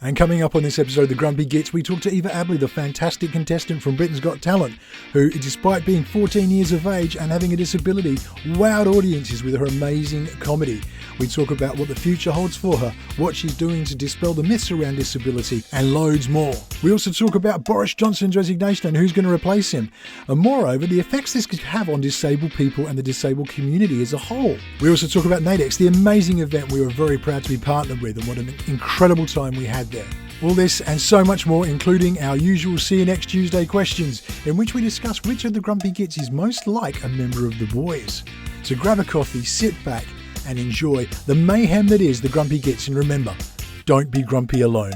And coming up on this episode of The Grumpy Gits, we talk to Eva Abley, the fantastic contestant from Britain's Got Talent, who, despite being 14 years of age and having a disability, wowed audiences with her amazing comedy. We talk about what the future holds for her, what she's doing to dispel the myths around disability, and loads more. We also talk about Boris Johnson's resignation and who's going to replace him, and moreover, the effects this could have on disabled people and the disabled community as a whole. We also talk about Naidex, the amazing event we were very proud to be partnered with, and what an incredible time we had there. All this and so much more, including our usual See You Next Tuesday questions, in which we discuss which of the Grumpy Gits is most like a member of the boys. So grab a coffee, sit back, and enjoy the mayhem that is the Grumpy Gits. And remember, don't be grumpy alone.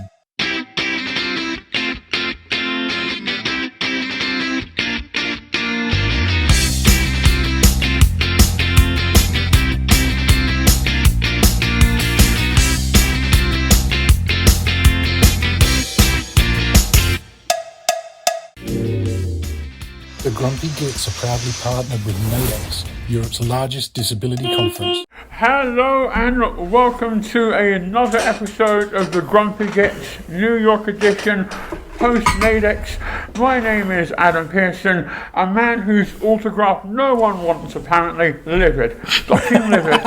The Grumpy Gits are proudly partnered with Naidex, Europe's largest disability conference. Hello and welcome to another episode of the Grumpy Gits New York edition post Naidex. My name is Adam Pearson, a man whose autograph no one wants apparently, livid, fucking livid,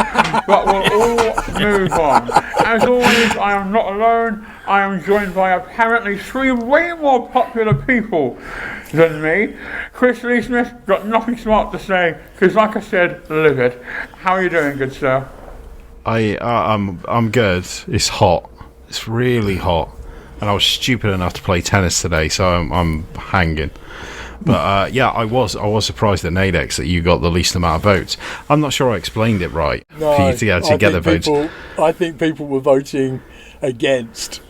but we'll all move on. As always, I am not alone. I am joined by apparently three way more popular people than me. Chris Lee Smith, got nothing smart to say, because like I said, livid. How are you doing, good sir? I'm good. It's hot. It's really hot. And I was stupid enough to play tennis today, so I'm hanging. But yeah, I was surprised at Naidex that you got the least amount of votes. I'm not sure I explained it right for you to get the votes. I think people were voting against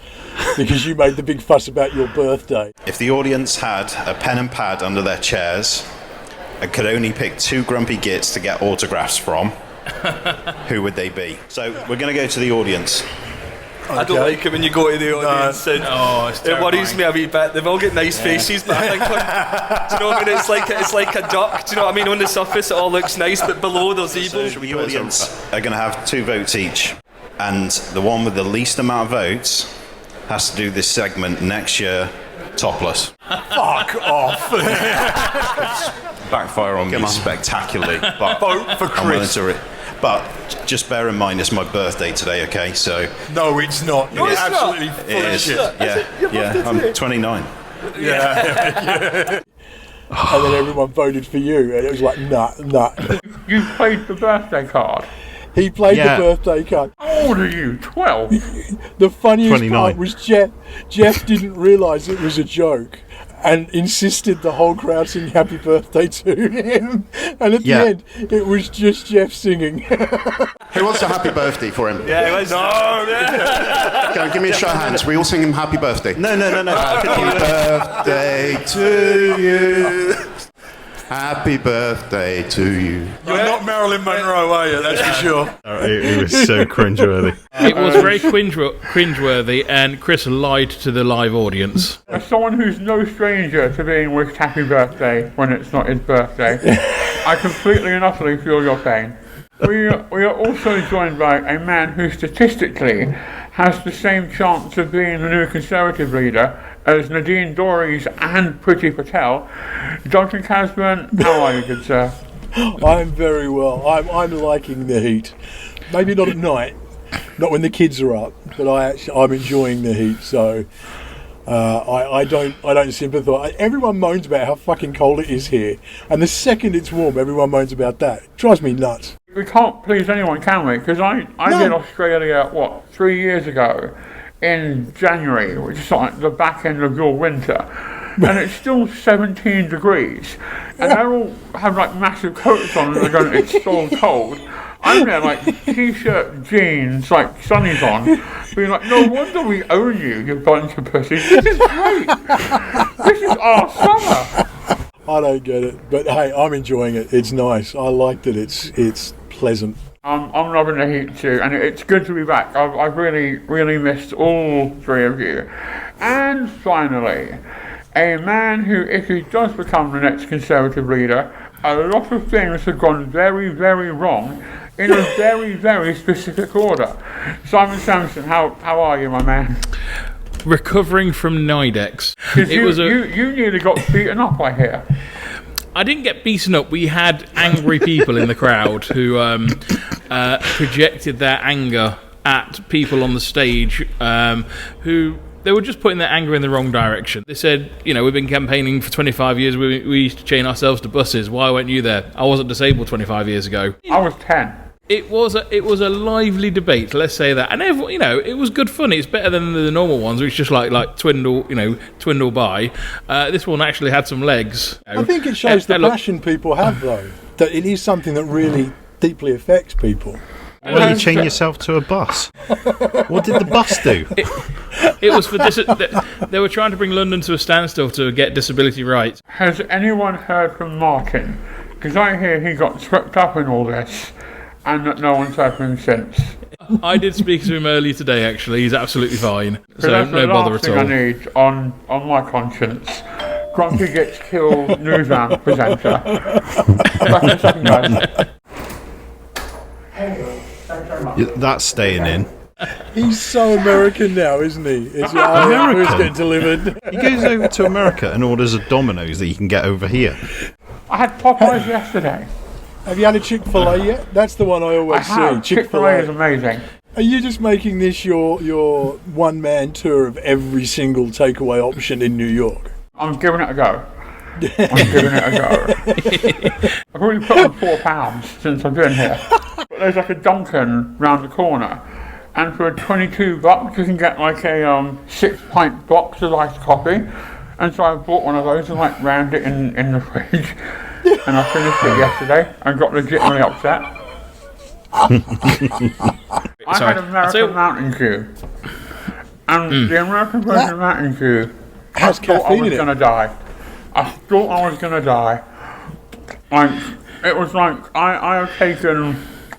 because you made the big fuss about your birthday. If the audience had a pen and pad under their chairs and could only pick two Grumpy Gits to get autographs from, who would they be? So we're going to go to the audience. Okay. I don't like it when you go to the audience and it worries me a wee bit. They've all got nice faces, but I think, do you know what I mean? It's like a duck. Do you know what I mean? On the surface, it all looks nice, but below there's evil. So the audience are going to have 2 votes each, and the one with the least amount of votes has to do this segment next year topless. Fuck off! Backfire on me spectacularly. But vote for Chris. But just bear in mind, it's my birthday today, okay? So no, it's not. No, it's absolutely not. Full of shit. Yeah. I'm 29. Yeah. And then everyone voted for you, and it was like, nah. You played the birthday card. He played the birthday card. How old are you? 12? The funniest 29. part was Jeff didn't realise it was a joke and insisted the whole crowd sing happy birthday to him. And at the end, it was just Jeff singing. Who wants a happy birthday for him? Yeah, it was. No. Give me a show of hands. We all sing him happy birthday. No. Happy birthday to you. Happy birthday to you. You're not Marilyn Monroe, are you? That's for sure. It was so cringeworthy. It was very cringeworthy, and Chris lied to the live audience. As someone who's no stranger to being wished happy birthday when it's not his birthday, I completely and utterly feel your pain. We are also joined by a man who statistically has the same chance of being the new Conservative leader as Nadine Dorries and Priti Patel. Dr. Casburn, how are you, good sir? I'm very well. I'm liking the heat. Maybe not at night, not when the kids are up, but I'm enjoying the heat. So I don't sympathise. Everyone moans about how fucking cold it is here, and the second it's warm, everyone moans about that. It drives me nuts. We can't please anyone, can we? Because I did Australia 3 years ago in January, which is like the back end of your winter, and it's still 17 degrees, and they all have like massive coats on and they're going, it's so cold. I'm there like t-shirt, jeans, like sunnies on, being like, no wonder we own you bunch of pussies. This is great. This is our summer. I don't get it, but hey, I'm enjoying it. It's nice. I liked it. It's pleasant. I'm loving the heat too, and it's good to be back. I've really missed all 3 of you. And finally, a man who, if he does become the next Conservative leader, a lot of things have gone very, very wrong in a very, very specific order. Simon Sampson, how are you, my man? recovering from Naidex. You nearly got beaten up, I hear. I didn't get beaten up. We had angry people in the crowd who projected their anger at people on the stage who they were just putting their anger in the wrong direction. They said, we've been campaigning for 25 years. We used to chain ourselves to buses. Why weren't you there? I wasn't disabled 25 years ago. I was 10. It was a lively debate, let's say that, and everyone, it was good fun. It's better than the normal ones, which just like twindle by. This one actually had some legs. I think it shows the passion people have, though, that it is something that really deeply affects people. Why don't you chain yourself to a bus? What did the bus do? It was for they were trying to bring London to a standstill to get disability rights. Has anyone heard from Martin? Because I hear he got swept up in all this, and that no one's heard from him since. I did speak to him earlier today, actually. He's absolutely fine. So that's no bother at all. I need on my conscience. Grumpy Gits kill newsround presenter. Back in a second, guys. That's staying in. He's so American now, isn't he? It's American? Who's getting delivered? He goes over to America and orders a Domino's that you can get over here. I had Popeyes yesterday. Have you had a Chick-fil-A yet? That's the one I always see. Chick-fil-A is amazing. Are you just making this your one-man tour of every single takeaway option in New York? I'm giving it a go. I've already put on 4 pounds since I've been here. But there's like a Dunkin' round the corner, and for $22 you can get like a 6-pint box of iced coffee. And so I bought one of those and like rammed it in the fridge. And I finished it yesterday and got legitimately upset. I had American Mountain Dew. And the American version of Mountain Dew, I thought I was going to die. I thought I was going to die. Like, it was like I have taken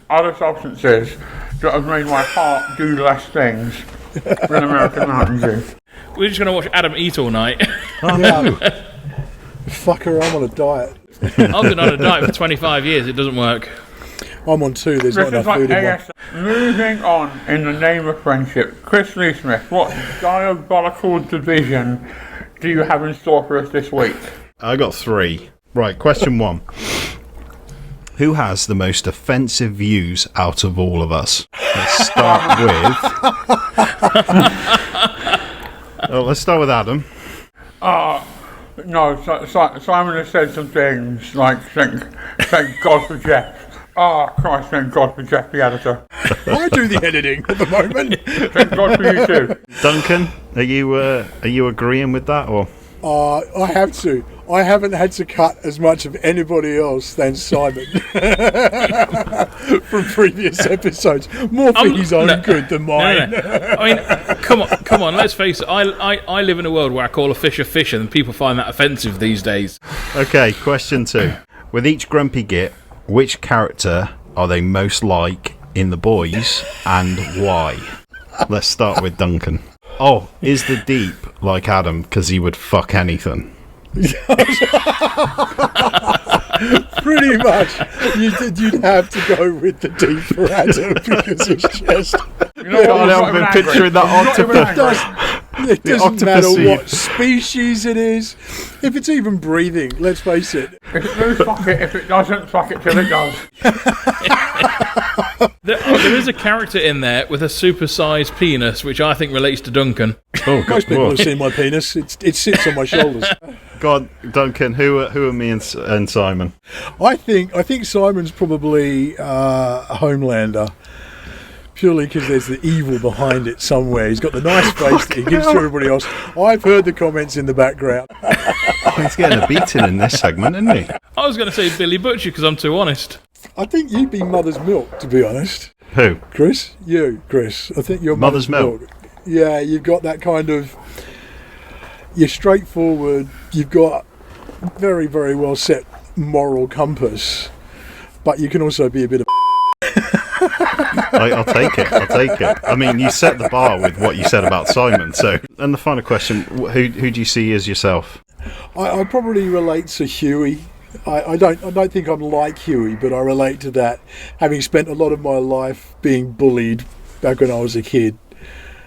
other substances that have made my heart do less things than American Mountain Dew. We're just going to watch Adam eat all night. Fucker, I'm on a diet. I've been on a diet for 25 years. It doesn't work. I'm on 2. There's not enough food in one. Moving on in the name of friendship. Chris Lee Smith, what diabolical division do you have in store for us this week? I got 3. Right, question 1. Who has the most offensive views out of all of us? Let's start with Adam. No, Simon has said some things like, thank God for Jeff. Oh, Christ, thank God for Jeff, the editor. I do the editing at the moment. Thank God for you too. Duncan, are you agreeing with that, or? I have to. I haven't had to cut as much of anybody else than Simon from previous episodes. More for his own good than mine. No. I mean, come on. Let's face it. I live in a world where I call a fish, and people find that offensive these days. Okay, question 2. With each grumpy git, which character are they most like in The Boys, and why? Let's start with Duncan. Oh, is the deep like Adam because he would fuck anything? Pretty much. You'd have to go with the deep for Adam because it's just... I've been picturing that octopus. It doesn't matter what species it is. If it's even breathing, let's face it. If it moves, fuck it. If it doesn't, fuck it till it does. There is a character in there with a super-sized penis, which I think relates to Duncan. Oh, most people have seen my penis. It sits on my shoulders. God, Duncan, who are me and Simon? I think Simon's probably a Homelander. Purely because there's the evil behind it somewhere. He's got the nice face that he gives to everybody else. I've heard the comments in the background. He's getting a beating in this segment, isn't he? I was going to say Billy Butcher because I'm too honest. I think you'd be Mother's Milk, to be honest. Who? Chris? You, Chris. I think you're Mother's Milk. Yeah, you've got that kind of... You're straightforward. You've got very, very well set moral compass. But you can also be a bit of... I'll take it. I mean, you set the bar with what you said about Simon. So, and the final question: who do you see as yourself? I probably relate to Huey. I don't think I'm like Huey, but I relate to that. Having spent a lot of my life being bullied back when I was a kid,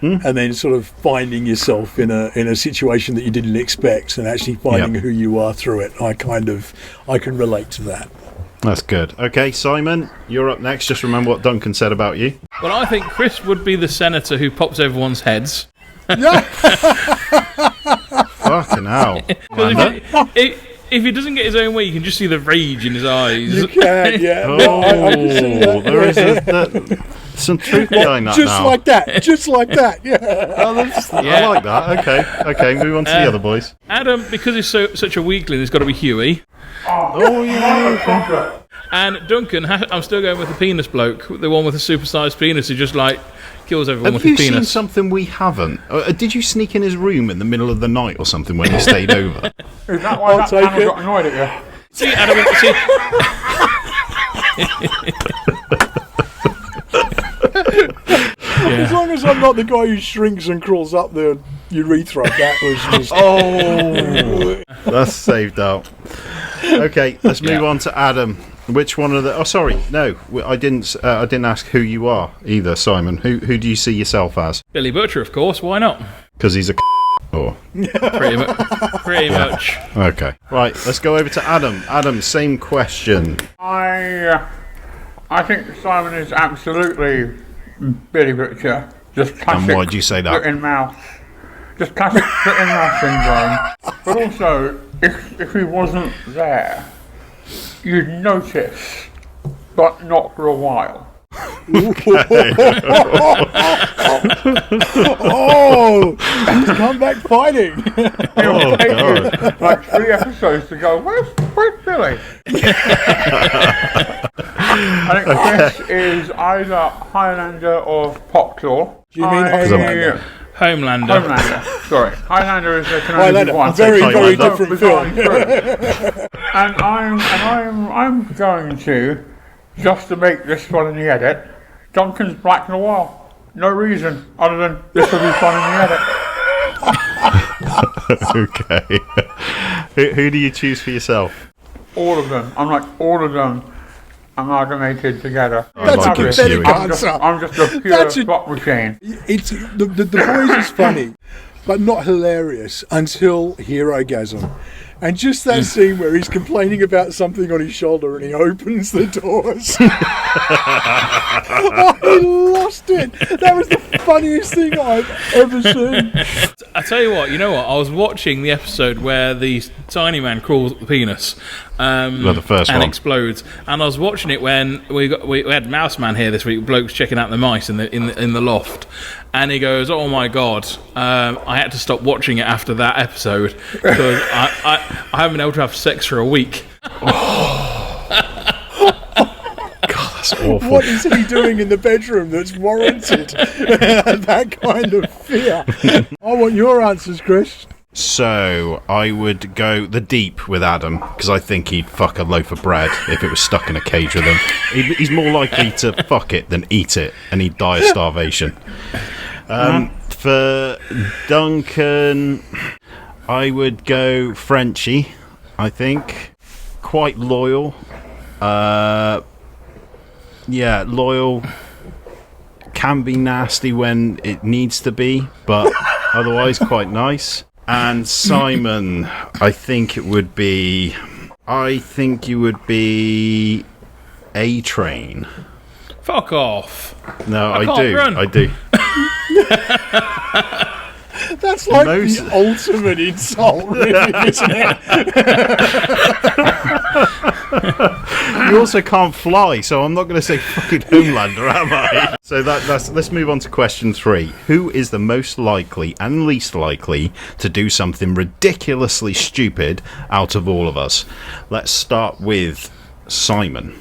and then sort of finding yourself in a situation that you didn't expect, and actually finding who you are through it. I can relate to that. That's good. Okay, Simon, you're up next. Just remember what Duncan said about you. Well, I think Chris would be the senator who pops everyone's heads. Fucking hell. If he doesn't get his own way, you can just see the rage in his eyes. You can, yeah. Oh, I can see that. there is some truth behind that just now. like that, just like that, yeah. I like that. Okay, move on to the other boys. Adam, because he's such a weakling, it's got to be Huey. Oh, yeah. And Duncan, I'm still going with the penis bloke, the one with the supersized penis who just kills everyone Have with you his seen penis. something we haven't? Did you sneak in his room in the middle of the night or something when he stayed over? Is that why that panel got annoyed at you? See, Adam, As long as I'm not the guy who shrinks and crawls up the urethra, that was just... Oh, that's saved out. Okay, let's move on to Adam. Which one of the... Oh, sorry, no, I didn't ask who you are either, Simon. Who do you see yourself as? Billy Butcher, of course. Why not? Because he's a or... Pretty much. Okay, right, let's go over to Adam. Adam, same question. I think Simon is absolutely Billy Butcher. Just classic. And why do you say that? Foot in mouth. Just classic foot in mouth syndrome. But also, if he wasn't there, you'd notice, but not for a while. Oh, he's come back fighting. Oh, God. Like 3 episodes to go, where's Billy? I think Chris is either Highlander or Popclaw. Do you mean Highlander? Homelander. Sorry. Highlander is the Highlander, one. very Highlander. different film. And I'm going to, just to make this fun in the edit, Duncan's Black Noir. No reason other than this will be fun in the edit. Okay. Who do you choose for yourself? All of them. I'm like all of them amalgamated together. That's like a it, pathetic Huey. answer. I'm just a pure slot machine. It's the boys is funny, but not hilarious until Herogasm. And just that scene where he's complaining about something on his shoulder and he opens the doors. I lost it. That was the funniest thing I've ever seen. I tell you what, I was watching the episode where the tiny man crawls up the penis The first and one. explodes, and I was watching it when we had Mouse Man here this week, blokes checking out the mice in the loft, and he goes, "Oh my God, I had to stop watching it after that episode because I haven't been able to have sex for a week." That's awful. What is he doing in the bedroom that's warranted that kind of fear? I want your answers, Chris. So, I would go the deep with Adam, because I think he'd fuck a loaf of bread if it was stuck in a cage with him. He's more likely to fuck it than eat it, and he'd die of starvation. For Duncan, I would go Frenchie, I think. Quite loyal. Yeah, loyal. Can be nasty when it needs to be, but otherwise quite nice. And Simon, I think you would be A-Train. Fuck off. No, I can't do. run. I do. That's like Most- the ultimate insult, really, isn't it? You also can't fly, so I'm not going to say fucking Homelander, am I? So let's move on to question 3. Who is the most likely and least likely to do something ridiculously stupid out of all of us? Let's start with Simon.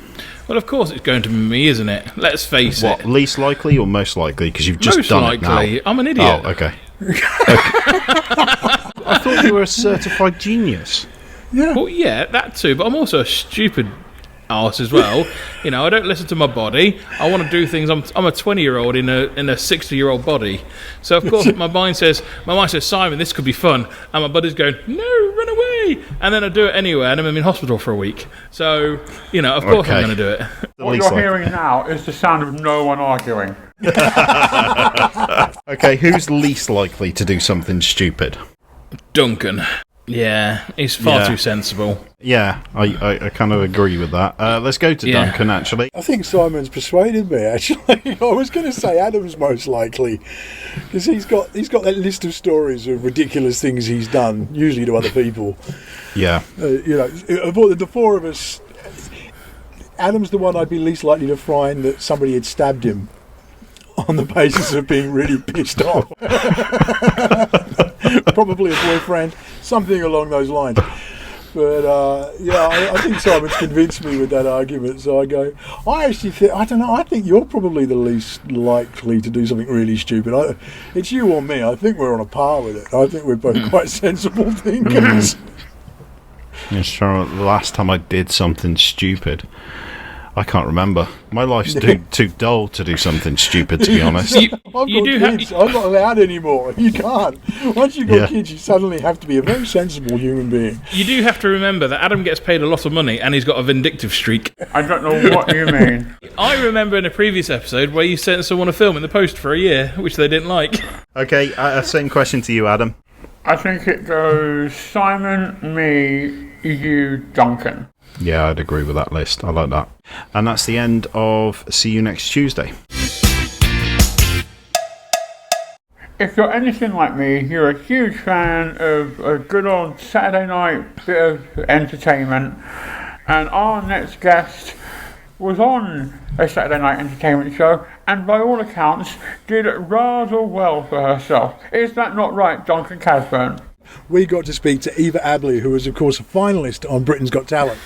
Well, of course it's going to be me, isn't it? Let's face What, it. least likely or most likely? Because you've just Most done likely. it now. I'm an idiot. Oh, okay. I thought you were a certified genius. Well, yeah, that too, but I'm also a stupid arse as well. You know, I don't listen to my body. I want to do things. I'm a 20-year-old in a 60-year-old body. So of course my mind says, Simon, this could be fun, and my body's going, no, run away. And then I do it anyway, and I'm in hospital for a week. So you know, of course I'm going to do it. What you're hearing now is the sound of no one arguing. Okay, who's least likely to do something stupid? Duncan. Yeah, he's far too sensible. Yeah, I kind of agree with that. Let's go to Duncan, actually. I think Simon's persuaded me, actually. I was going to say Adam's most likely, because he's got that list of stories of ridiculous things he's done, usually to other people. Yeah. You know, of the four of us, Adam's the one I'd be least likely to find that somebody had stabbed him on the basis of being really pissed off. Probably a boyfriend, something along those lines. But I think Simon's convinced me with that argument. So I go, I don't know, I think you're probably the least likely to do something really stupid. It's you or me. I think we're on a par with it. I think we're both quite sensible thinkers. Yeah, sure. The last time I did something stupid, I can't remember. My life's too dull to do something stupid, to be honest. I'm not allowed anymore. You can't. Once you've got kids, you suddenly have to be a very sensible human being. You do have to remember that Adam gets paid a lot of money and he's got a vindictive streak. I don't know what you mean. I remember in a previous episode where you sent someone a film in the post for a year, which they didn't like. Okay, same question to you, Adam. I think it goes Simon, me, you, Duncan. Yeah, I'd agree with that list. I like that. And that's the end of See You Next Tuesday. If you're anything like me, you're a huge fan of a good old Saturday night bit of entertainment. And our next guest was on a Saturday night entertainment show and by all accounts did rather well for herself. Is that not right, Duncan Casburn? We got to speak to Eva Abley, who was, of course, a finalist on Britain's Got Talent.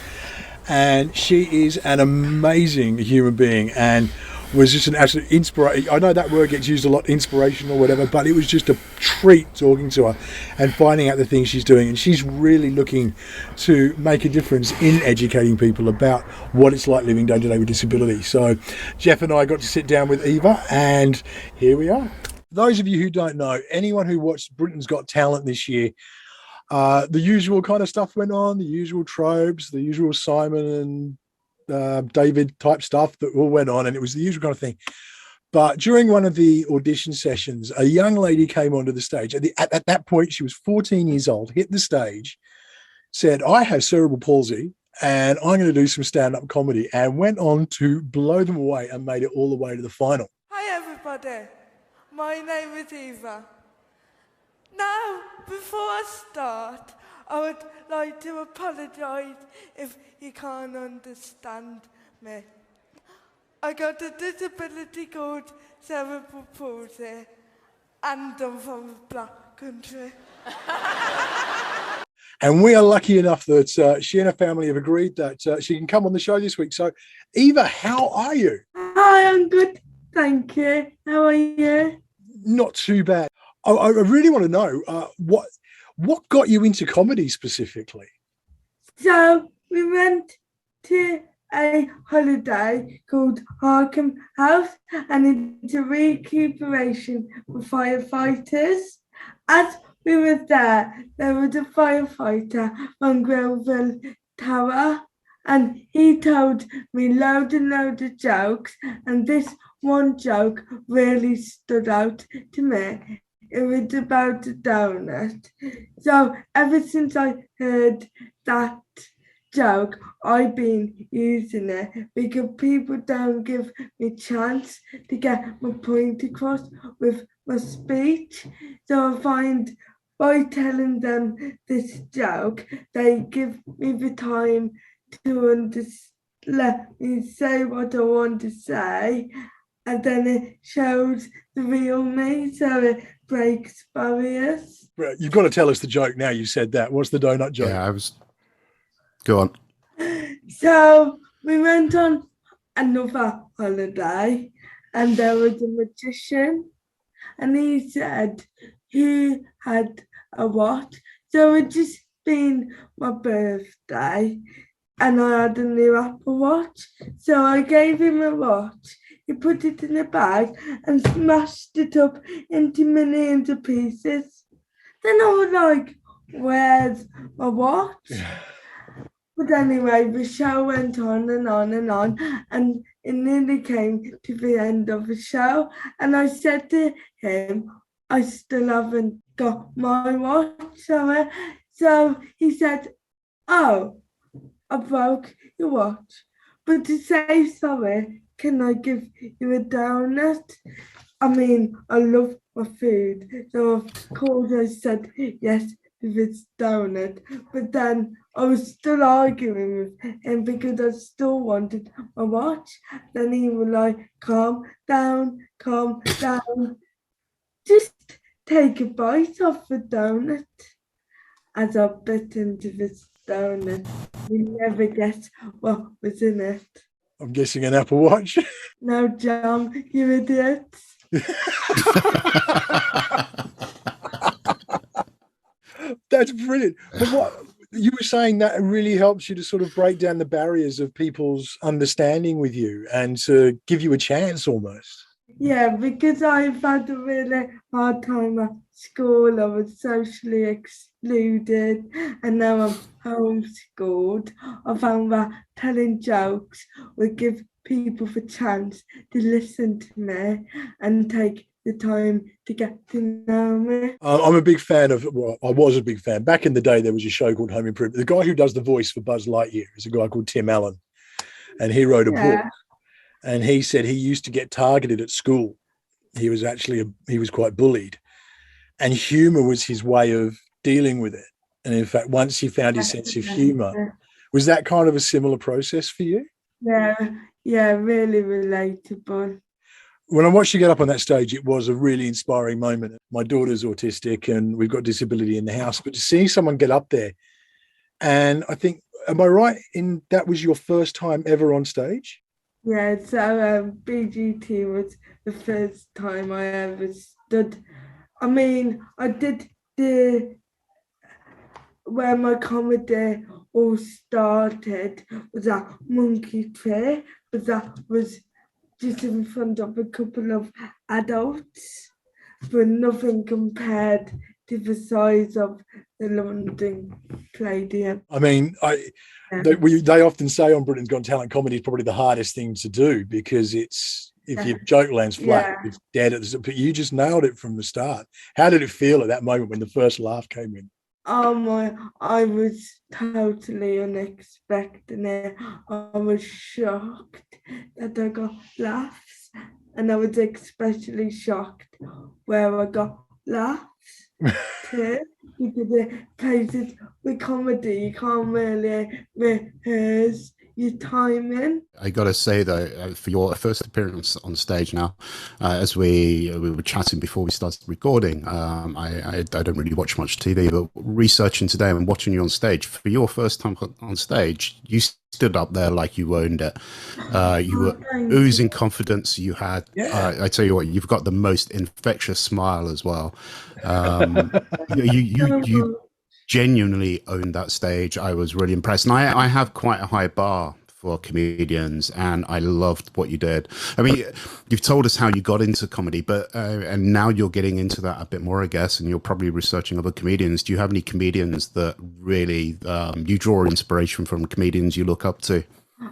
And she is an amazing human being and was just an absolute inspiration. I know that word gets used a lot, inspirational or whatever, but it was just a treat talking to her and finding out the things she's doing. And she's really looking to make a difference in educating people about what it's like living day to day with disability. So Jeff and I got to sit down with Eva and here we are. Those of you who don't know, anyone who watched Britain's Got Talent this year, the usual kind of stuff went on, the usual tropes, the usual Simon and David type stuff that all went on, and it was the usual kind of thing. But during one of the audition sessions, a young lady came onto the stage. At that point, she was 14 years old, hit the stage, said, I have cerebral palsy, and I'm going to do some stand-up comedy, and went on to blow them away and made it all the way to the final. Hi, everybody. My name is Eva. Now, before I start, I would like to apologise if you can't understand me. I got a disability called cerebral palsy, and I'm from a black country. And we are lucky enough that she and her family have agreed that she can come on the show this week. So, Eva, how are you? Hi, I'm good, thank you. How are you? Not too bad. I really want to know what got you into comedy specifically. So we went to a holiday called Harkham House, and it's a recuperation for firefighters. As we were there was a firefighter from Greville Tower, and he told me loads and loads of jokes, and this one joke really stood out to me. It was about a donut. So ever since I heard that joke, I've been using it because people don't give me a chance to get my point across with my speech. So I find by telling them this joke, they give me the time to let me say what I want to say, and then it shows the real me, so it breaks barriers. You've got to tell us the joke now you said that. What's the donut joke? Yeah, Go on. So we went on another holiday, and there was a magician, and he said who had a what. So it just been my birthday, and I had a new Apple Watch. So I gave him a watch. He put it in a bag and smashed it up into millions of pieces. Then I was like, where's my watch? But anyway, the show went on and on and on, and it nearly came to the end of the show. And I said to him, I still haven't got my watch. So he said, oh, I broke your watch. But to say sorry, can I give you a donut? I mean, I love my food. So of course I said yes to this donut. But then I was still arguing with him because I still wanted my watch. Then he was like, calm down. Just take a bite off the donut. As I bit into this donut, you never guess what was in it. I'm guessing an Apple Watch. No, John, you idiots. That's brilliant. But what you were saying, that really helps you to sort of break down the barriers of people's understanding with you and to give you a chance almost. Yeah, because I've had a really hard time at school. I was socially excluded, and now I'm homeschooled. I found that telling jokes would give people the chance to listen to me and take the time to get to know me. I'm a big fan of, well, I was a big fan. Back in the day, there was a show called Home Improvement. The guy who does the voice for Buzz Lightyear is a guy called Tim Allen, and he wrote a book. And he said he used to get targeted at school. He was quite bullied. And humor was his way of dealing with it. And in fact, once he found his sense of humor, was that kind of a similar process for you? Yeah, really relatable. When I watched you get up on that stage, it was a really inspiring moment. My daughter's autistic and we've got disability in the house, but to see someone get up there, and I think, am I right in that was your first time ever on stage? Yeah, so BGT was the first time I ever stood. I mean, I did where my comedy all started was that monkey tree, but that was just in front of a couple of adults, but nothing compared to the size of the London Palladium. I mean, they often say on Britain's Got Talent, comedy is probably the hardest thing to do because it's, if your joke lands flat, it's dead. But you just nailed it from the start. How did it feel at that moment when the first laugh came in? I was totally unexpecting it. I was shocked that I got laughs, and I was especially shocked where I got laughs too, because the places with comedy you can't really rehearse your timing. I gotta say though, for your first appearance on stage now, as we were chatting before we started recording, I don't really watch much TV, but researching today and watching you on stage, for your first time on stage, you stood up there like you owned it. You were oozing confidence. You had, I tell you what, you've got the most infectious smile as well. You genuinely owned that stage. I was really impressed, and I have quite a high bar for comedians, and I loved what you did. I mean, you've told us how you got into comedy, but and now you're getting into that a bit more, I guess, and you're probably researching other comedians. Do you have any comedians that really you draw inspiration from, comedians you look up to?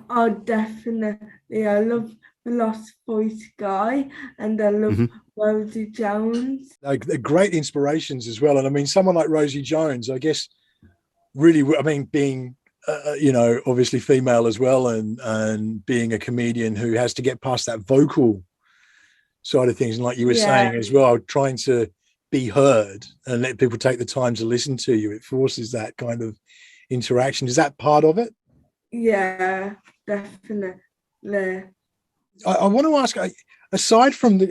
Oh, definitely. I love the Lost Voice guy, and I love Rosie Jones. They're great inspirations as well. And I mean, someone like Rosie Jones, I guess, really, I mean, being, obviously female as well, and being a comedian who has to get past that vocal side of things. And like you were saying as well, trying to be heard and let people take the time to listen to you. It forces that kind of interaction. Is that part of it? Yeah, definitely. I want to ask, aside from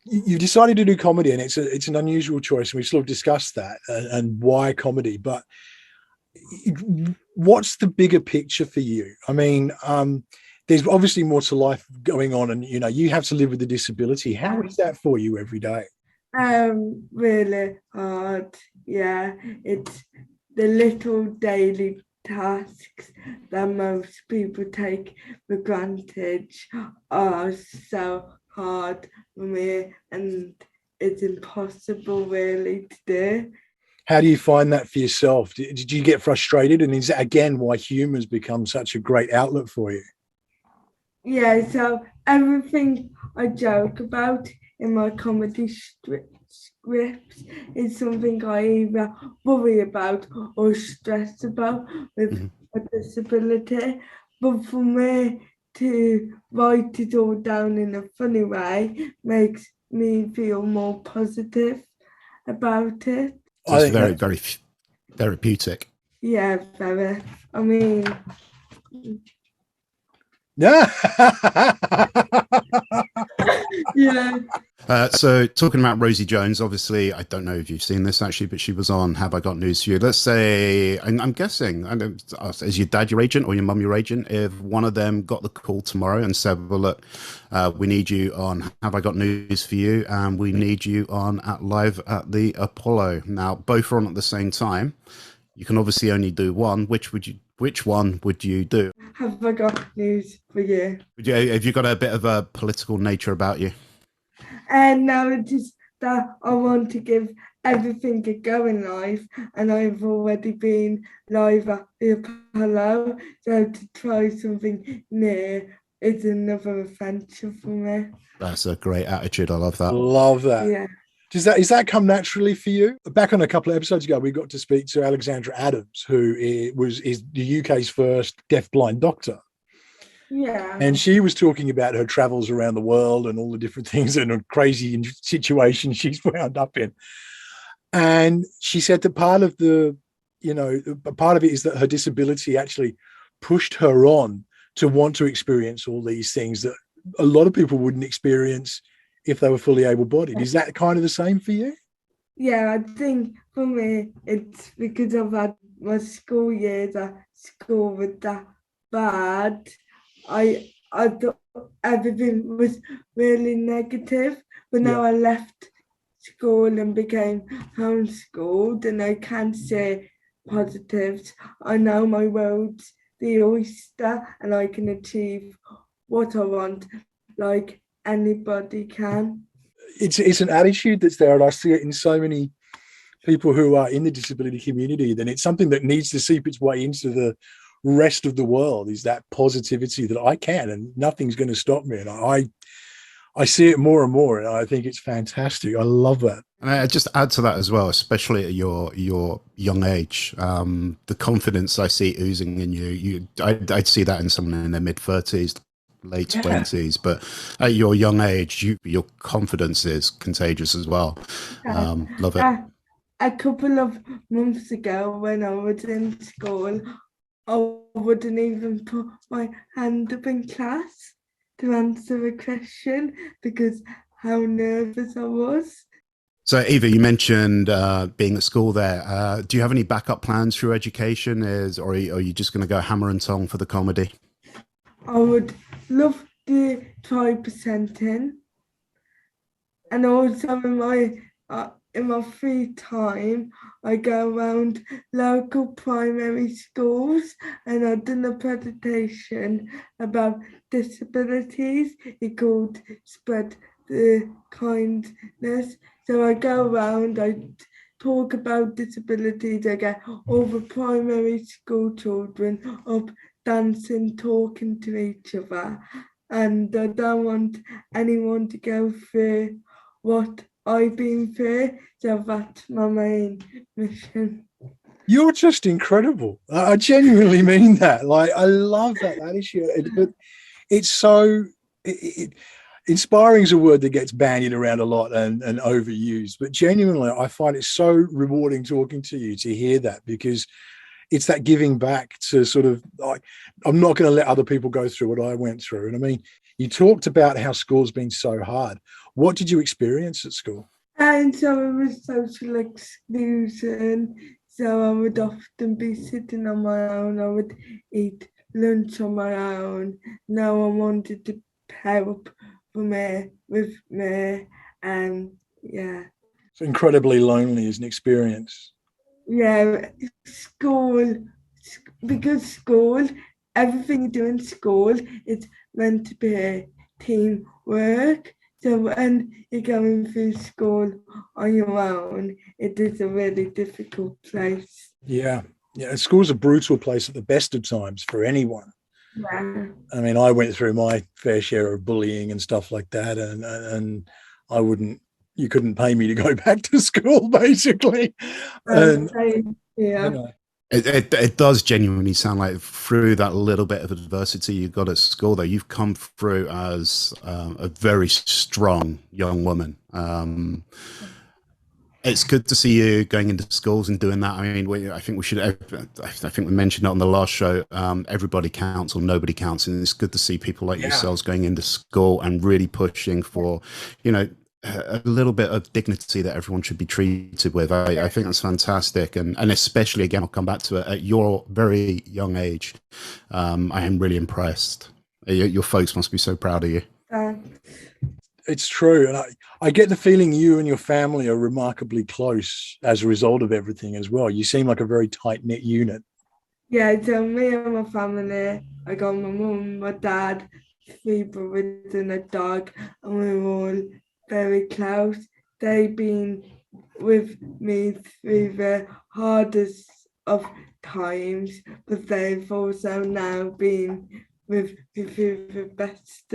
you decided to do comedy, and it's an unusual choice, and we've sort of discussed that and why comedy, but what's the bigger picture for you? I mean, there's obviously more to life going on, and you have to live with a disability. How is that for you every day? Really hard. Yeah, it's the little daily tasks that most people take for granted are so hard for me, and it's impossible really to do. How do you find that for yourself? Did you get frustrated? And is that, again, why humor's become such a great outlet for you? Yeah, so everything I joke about in my comedy scripts is something I either worry about or stress about with a disability. But for me to write it all down in a funny way makes me feel more positive about it. So it's very, very therapeutic. Yeah, very. I mean, Yeah. yeah. So talking about Rosie Jones, obviously, I don't know if you've seen this actually, but she was on Have I Got News For You? Let's say, I'm guessing, is your dad your agent or your mum your agent? If one of them got the call tomorrow and said, well, look, we need you on Have I Got News For You? And we need you on live at the Apollo. Now, both are on at the same time. You can obviously only do one. Which one would you do? Have I got news for you? Have you got a bit of a political nature about you? And now it is that I want to give everything a go in life, and I've already been live at the Apollo, so to try something new is another adventure for me. That's a great attitude. I love that. Love that. Yeah. Is that come naturally for you? Back on a couple of episodes ago, we got to speak to Alexandra Adams, who is the UK's first deafblind doctor. Yeah. And she was talking about her travels around the world and all the different things and crazy situations she's wound up in. And she said that part of it is that her disability actually pushed her on to want to experience all these things that a lot of people wouldn't experience if they were fully able-bodied. Is that kind of the same for you? Yeah, I think for me, it's because I've had my school years at school with that bad. I thought everything was really negative, but now I left school and became homeschooled, and I can say positives. I know my world's the oyster, and I can achieve what I want, like anybody can. It's an attitude that's there, and I see it in so many people who are in the disability community. Then it's something that needs to seep its way into the rest of the world, is that positivity that I can, and nothing's going to stop me. And I see it more and more, and I think it's fantastic. I love that. And I just add to that as well, especially at your young age, the confidence I see oozing in you. I'd see that in someone in their mid-30s, late 20s, but at your young age, your confidence is contagious as well. Love it. A couple of months ago, when I was in school, I wouldn't even put my hand up in class to answer a question because how nervous I was. So, Eva, you mentioned being at school there. Do you have any backup plans for your education? Or are you just going to go hammer and tong for the comedy? I would love to try presenting, and also in my free time, I go around local primary schools, and I've done a presentation about disabilities. It's called Spread the Kindness. So I go around, I talk about disabilities, I get all the primary school children up dancing, talking to each other, and I don't want anyone to go through what I've been through, so that's my main mission. You're just incredible. I genuinely mean that. Like, I love that attitude. It's so inspiring is a word that gets bandied around a lot and overused, but genuinely, I find it so rewarding talking to you to hear that, because it's that giving back to sort of, like, I'm not going to let other people go through what I went through. And I mean, you talked about how school's been so hard. What did you experience at school? And so it was social exclusion. So I would often be sitting on my own. I would eat lunch on my own. No one wanted to pair up with me. And yeah. It's incredibly lonely as an experience. Yeah, school because school, everything you do in school is meant to be teamwork. So when you're going through school on your own, it is a really difficult place. Yeah. School's a brutal place at the best of times for anyone. Yeah. I mean, I went through my fair share of bullying and stuff like that, and you couldn't pay me to go back to school, basically. It does genuinely sound like through that little bit of adversity you got at school, though, you've come through as a very strong young woman. It's good to see you going into schools and doing that. I mean, I think we mentioned it on the last show. Everybody counts or nobody counts, and it's good to see people like yourselves going into school and really pushing for, a little bit of dignity that everyone should be treated with. I think that's fantastic, and especially, again, I'll come back to it, at your very young age. I am really impressed. Your folks must be so proud of you. It's true, and I get the feeling you and your family are remarkably close as a result of everything as well. You seem like a very tight-knit unit. Yeah, so me and my family, I got my mum, my dad, 3 brothers and a dog, and we were all very close. They've been with me through the hardest of times, but they've also now been with me through the best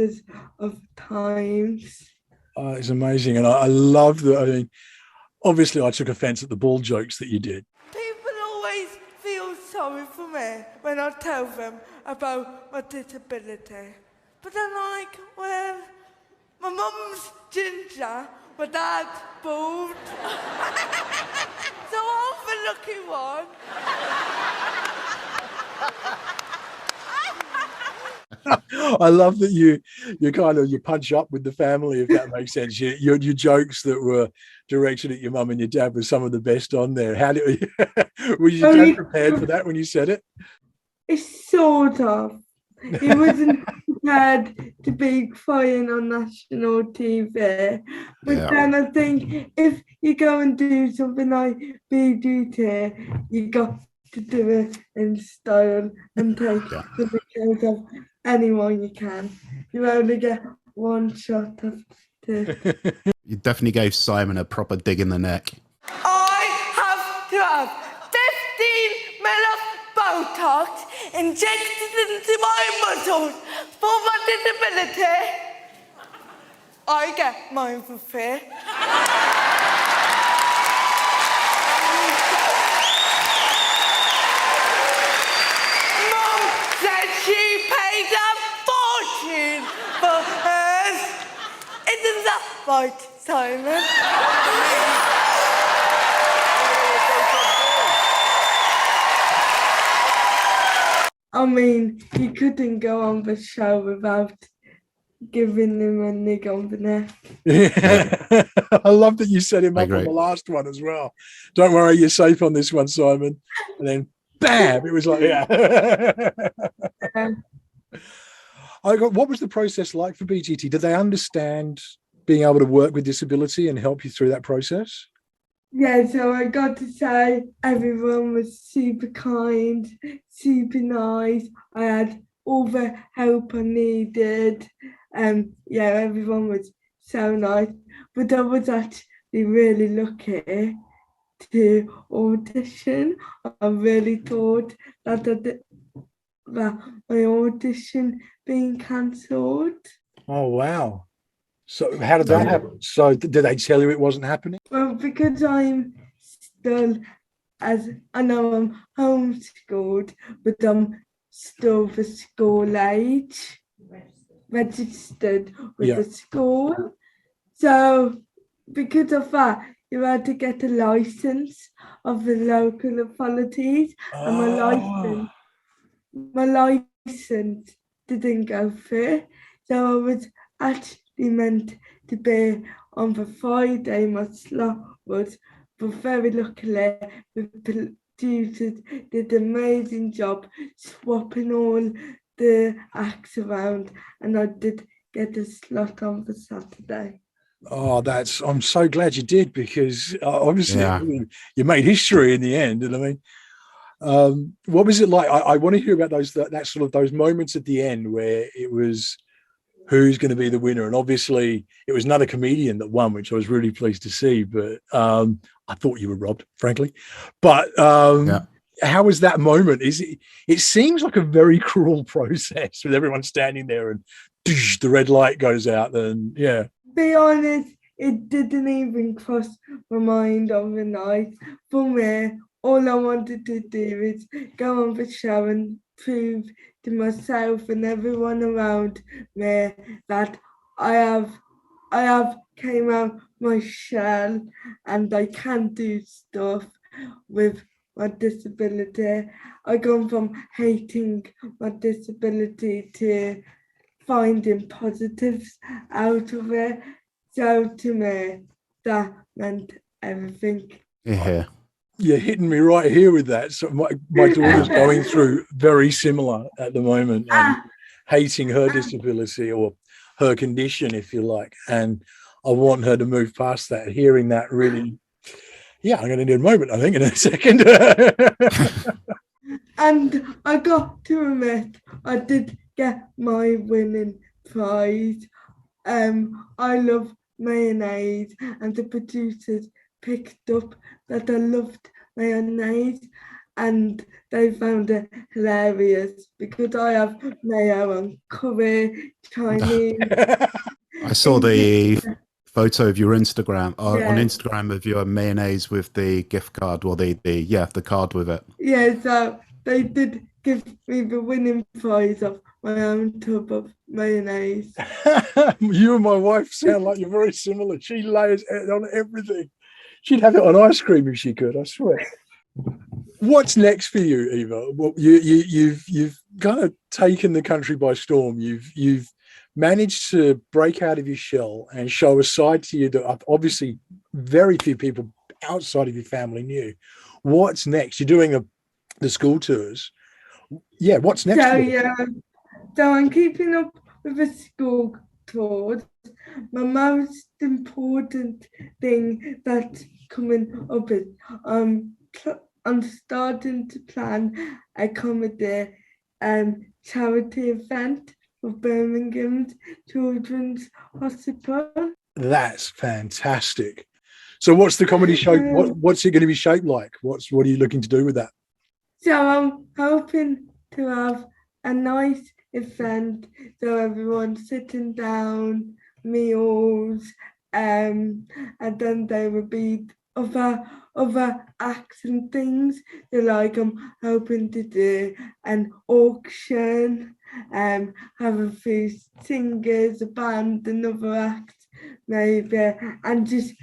of times. It's amazing, and I love that. I mean, obviously, I took offence at the ball jokes that you did. People always feel sorry for me when I tell them about my disability, but they're like, well, my mum's ginger, my dad's bald, so I'm the lucky one. I love that you punch up with the family, if that makes sense. Your jokes that were directed at your mum and your dad were some of the best on there. Were your dad prepared for that when you said it? It's sort of. He wasn't prepared to be crying on national TV. But then I think if you go and do something like BDT, you got to do it in style and take the pictures of anyone you can. You only get one shot of it. You definitely gave Simon a proper dig in the neck. I have to have 15 mil of Botox injected into my muscles for my disability. I get mine for free. Mum said she paid a fortune for hers. Isn't that right, Simon? I mean, he couldn't go on the show without giving him a nig on the neck. Yeah. I love that you set him up on the last one as well. Don't worry, you're safe on this one, Simon. And then, bam, it was like, what was the process like for BGT? Did they understand being able to work with disability and help you through that process? Yeah, so I got to say everyone was super kind, super nice. I had all the help I needed. Everyone was so nice. But I was actually really lucky to audition. I really thought that my audition being cancelled. Oh, wow. So how did that happen? So did they tell you it wasn't happening? Well, because I'm still, I know I'm homeschooled, but I'm still the school age, registered with the school. So because of that, you had to get a license of the local authorities, and my license didn't go through. So I was actually meant to be on the Friday, my slot was, but very luckily the producers did an amazing job swapping all the acts around, and I did get a slot on the Saturday. Oh, I'm so glad you did, because obviously you made history in the end. And I mean, What was it like? I want to hear about that sort of those moments at the end where it was who's going to be the winner, and obviously it was another comedian that won, which I was really pleased to see. But I thought you were robbed, frankly. But how was that moment? It seems like a very cruel process with everyone standing there and the red light goes out, and Be honest, it didn't even cross my mind overnight. For me, all I wanted to do is go on the show and prove to myself and everyone around me that I have came out my shell and I can do stuff with my disability. I gone from hating my disability to finding positives out of it. So to me, that meant everything. Yeah. You're hitting me right here with that. So my daughter's going through very similar at the moment, and hating her disability or her condition, if you like. And I want her to move past that. Hearing that really, I'm going to need a moment, I think, in a second. And I got to admit, I did get my winning prize. I love mayonnaise, and the producers picked up that I loved mayonnaise, and they found it hilarious because I have mayo on curry, Chinese. I saw the photo of your Instagram on Instagram of your mayonnaise with the gift card, or the card with it. Yeah, so they did give me the winning prize of my own tub of mayonnaise. You and my wife sound like you're very similar. She layers it on everything. She'd have it on ice cream if she could, I swear. What's next for you, Eva? Well, you've kind of taken the country by storm. You've managed to break out of your shell and show a side to you that obviously very few people outside of your family knew. What's next? You're doing the school tours. Yeah, what's next? So I'm keeping up with the school tours. My most important thing that's coming up is I'm starting to plan a comedy charity event for Birmingham's Children's Hospital. That's fantastic. So what's the comedy show? What's it going to be shaped like? What are you looking to do with that? So I'm hoping to have a nice event, so everyone's sitting down, meals, and then there will be other acts and things. So like I'm hoping to do an auction, have a few singers, a band, another act maybe, and just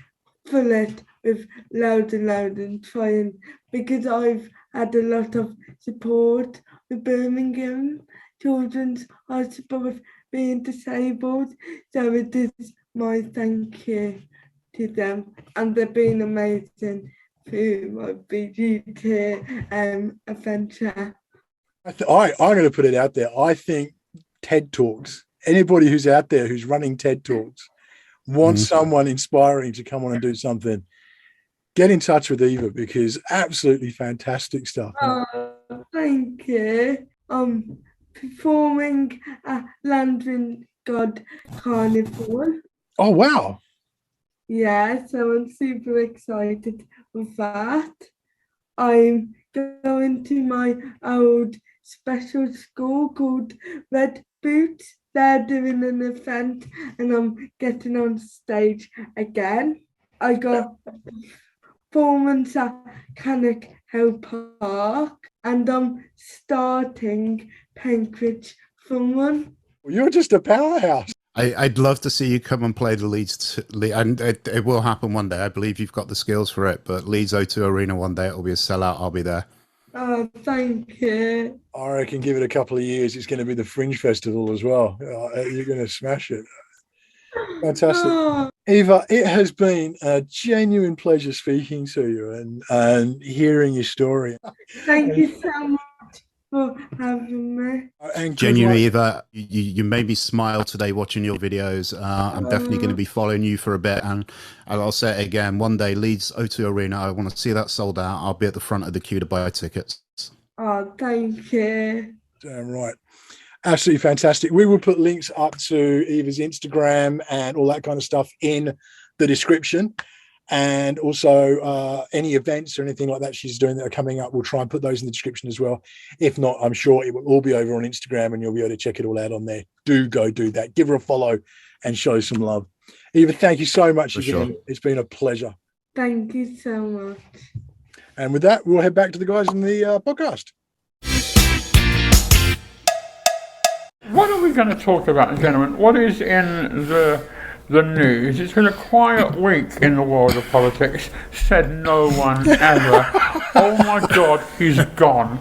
fill it with loads and trying, because I've had a lot of support with Birmingham Children's Hospital with being disabled, so it is my thank you to them, and they've been amazing through my BGT adventure. I'm going to put it out there. I think TED Talks, anybody who's out there who's running TED Talks, wants someone inspiring to come on and do something, get in touch with Eva, because absolutely fantastic stuff. Oh, thank you. Performing at Landrin God Carnival. Oh, wow. Yeah, so I'm super excited with that. I'm going to my old special school called Red Boots. They're doing an event and I'm getting on stage again. I got performance at Cannock Hill Park and I'm starting Penkridge Fun. Well, you're just a powerhouse. I'd love to see you come and play the Leeds, and it will happen one day. I believe you've got the skills for it, but Leeds O2 Arena one day, it'll be a sellout. I'll be there. Oh, thank you. I reckon give it a couple of years, it's going to be the Fringe Festival as well. You're going to smash it. Fantastic. Oh. Eva, it has been a genuine pleasure speaking to you and hearing your story. Thank you so much for having me. And genuinely, Eva, you made me smile today watching your videos. I'm definitely going to be following you for a bit, and I'll say it again, one day Leeds O2 Arena, I want to see that sold out. I'll be at the front of the queue to buy tickets. Oh, thank you. Damn right. Absolutely fantastic. We will put links up to Eva's Instagram and all that kind of stuff in the description. And also any events or anything like that she's doing that are coming up, we'll try and put those in the description as well. If not, I'm sure it will all be over on Instagram and you'll be able to check it all out on there. Do go do that. Give her a follow and show some love. Eva, thank you so much again. Sure. It's been a pleasure. Thank you so much. And with that, we'll head back to the guys in the podcast. What are we going to talk about, gentlemen? What is in the news? It's been a quiet week in the world of politics, said no one ever. Oh my God, he's gone.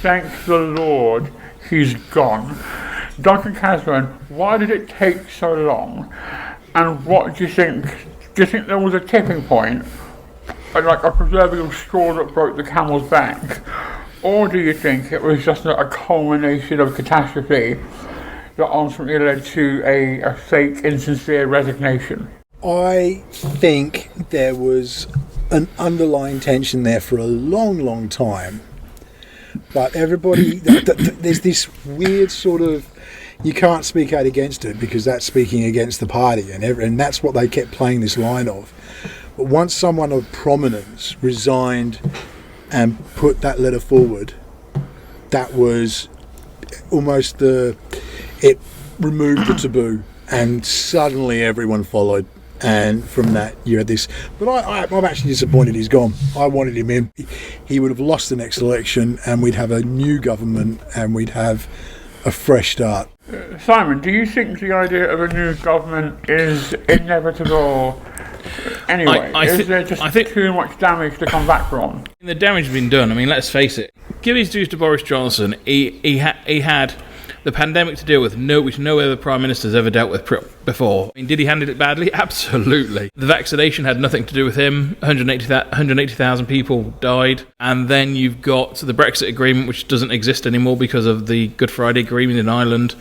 Thank the Lord, he's gone. Dr. Catherine, why did it take so long? And what do you think? Do you think there was a tipping point? Like a proverbial straw that broke the camel's back? Or do you think it was just a culmination of catastrophe that ultimately led to a fake, insincere resignation? I think there was an underlying tension there for a long, long time. But everybody, there's this weird sort of, you can't speak out against it because that's speaking against the party. And that's what they kept playing this line of. But once someone of prominence resigned and put that letter forward, that was almost it removed the taboo, and suddenly everyone followed. And from that, you had this. But I'm actually disappointed he's gone. I wanted him in. He would have lost the next election, and we'd have a new government, and we'd have a fresh start. Simon, do you think the idea of a new government is inevitable? Anyway, is there just too much damage to come back from? The damage has been done. I mean, let's face it. Give his dues to Boris Johnson. He had the pandemic to deal with, which no other Prime Minister's ever dealt with before. I mean, did he handle it badly? Absolutely. The vaccination had nothing to do with him. 180,000 people died. And then you've got the Brexit agreement, which doesn't exist anymore because of the Good Friday Agreement in Ireland.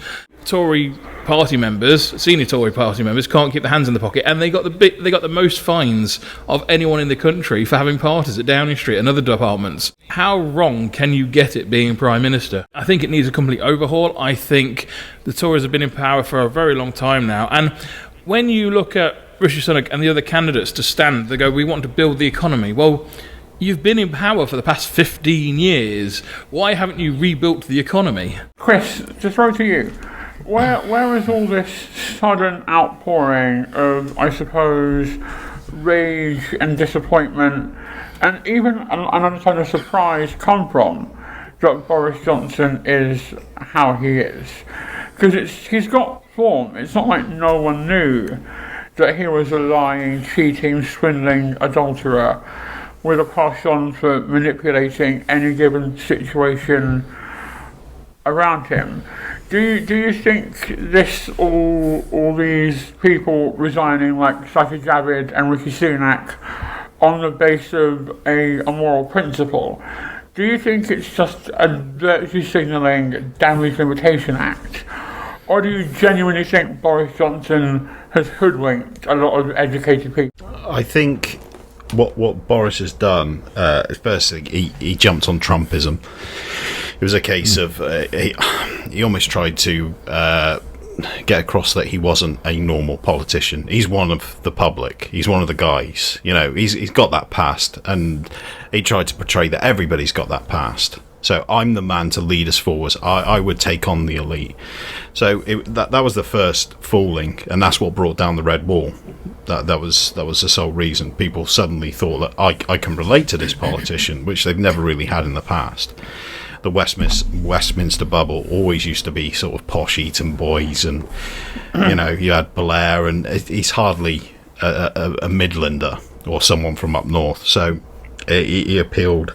Tory party members, senior Tory party members, can't keep their hands in the pocket, and they got the most fines of anyone in the country for having parties at Downing Street and other departments. How wrong can you get it being Prime Minister? I think it needs a complete overhaul. I think the Tories have been in power for a very long time now, and when you look at Rishi Sunak and the other candidates to stand, they go, we want to build the economy. Well, you've been in power for the past 15 years. Why haven't you rebuilt the economy? Chris, to throw to you. Where is all this sudden outpouring of, I suppose, rage and disappointment, and even an undertone of surprise come from that Boris Johnson is how he is? Because he's got form. It's not like no one knew that he was a lying, cheating, swindling adulterer with a penchant for manipulating any given situation around him. Do you think this all these people resigning like Sajid Javid and Rishi Sunak on the basis of a moral principle, do you think it's just a virtue signalling damage limitation act? Or do you genuinely think Boris Johnson has hoodwinked a lot of educated people? I think what Boris has done is firstly he jumped on Trumpism. It was a case of he almost tried to get across that he wasn't a normal politician. He's one of the public. He's one of the guys. You know, he's got that past, and he tried to portray that everybody's got that past. So I'm the man to lead us forward. I would take on the elite. So that was the first fooling, and that's what brought down the red wall. That was the sole reason. People suddenly thought that I can relate to this politician, which they've never really had in the past. The Westminster bubble always used to be sort of posh Eton boys, and you know, you had Blair, and he's hardly a Midlander or someone from up north. So he appealed.